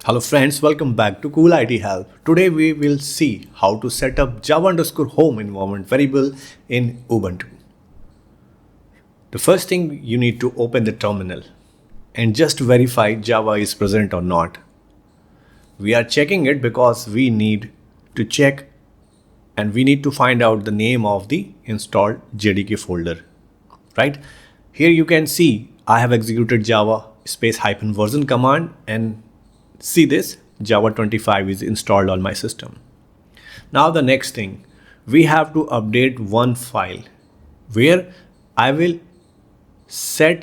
Hello friends, welcome back to Cool IT Help. Today we will see how to set up Java_home environment variable in Ubuntu. The first thing, you need to open the terminal and just verify Java is present or not. We are checking it because we need to check and we need to find out the name of the installed JDK folder, right? Here you can see I have executed Java -version command and see this Java 25 is installed on my system. Now the next thing, we have to update one file where I will set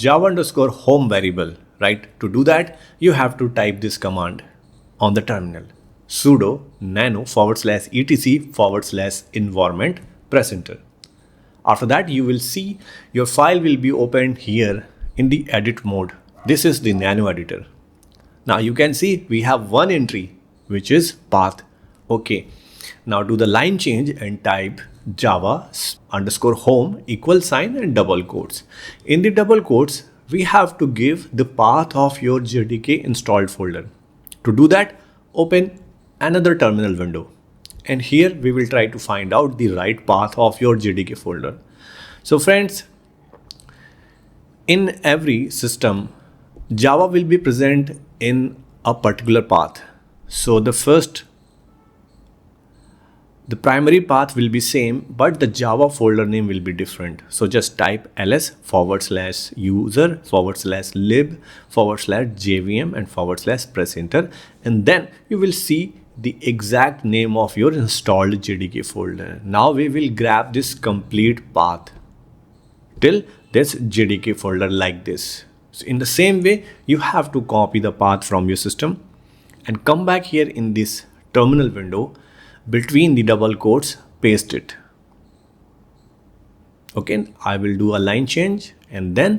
Java_home variable, right? To do that, you have to type this command on the terminal: sudo nano/etc/environment, press enter. After that, you will see your file will be opened here in the edit mode. This is the nano editor. Now you can see we have one entry which is path. Okay, now do the line change and type Java_home and double quotes. In the double quotes, we have to give the path of your JDK installed folder. To do that, open another terminal window. And here we will try to find out the right path of your JDK folder. So friends, in every system, Java will be present in a particular path. So the primary path will be same, but the Java folder name will be different. So just type ls/user/lib/jvm and /press enter, and then you will see the exact name of your installed JDK folder. Now we will grab this complete path till this JDK folder like this. So in the same way, you have to copy the path from your system and come back here in this terminal window. Between the double quotes, paste it. Okay, I will do a line change and then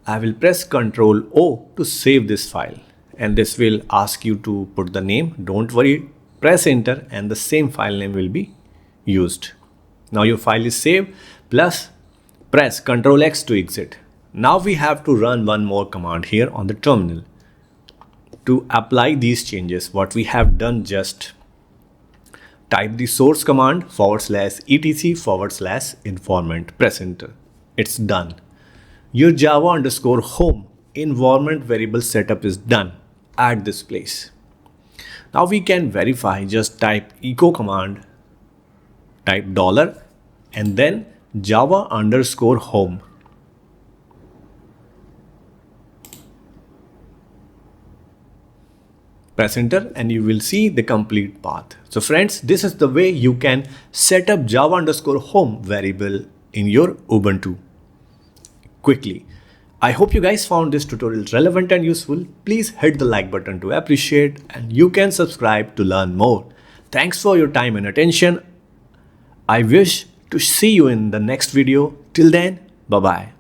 I will press Ctrl O to save this file. And this will ask you to put the name. Don't worry, press enter and the same file name will be used. Now your file is saved, plus press Ctrl X to exit. Now we have to run one more command here on the terminal to apply these changes. What we have done, just type the source command /etc/informant, press enter. It's done. Your Java_home environment variable setup is done at this place. Now we can verify. Just type echo command, type $ and then Java_home. Press enter and you will see the complete path. So friends, this is the way you can set up Java_home variable in your Ubuntu quickly. I hope you guys found this tutorial relevant and useful. Please hit the like button to appreciate, and you can subscribe to learn more. Thanks for your time and attention. I wish to see you in the next video. Till then, bye bye.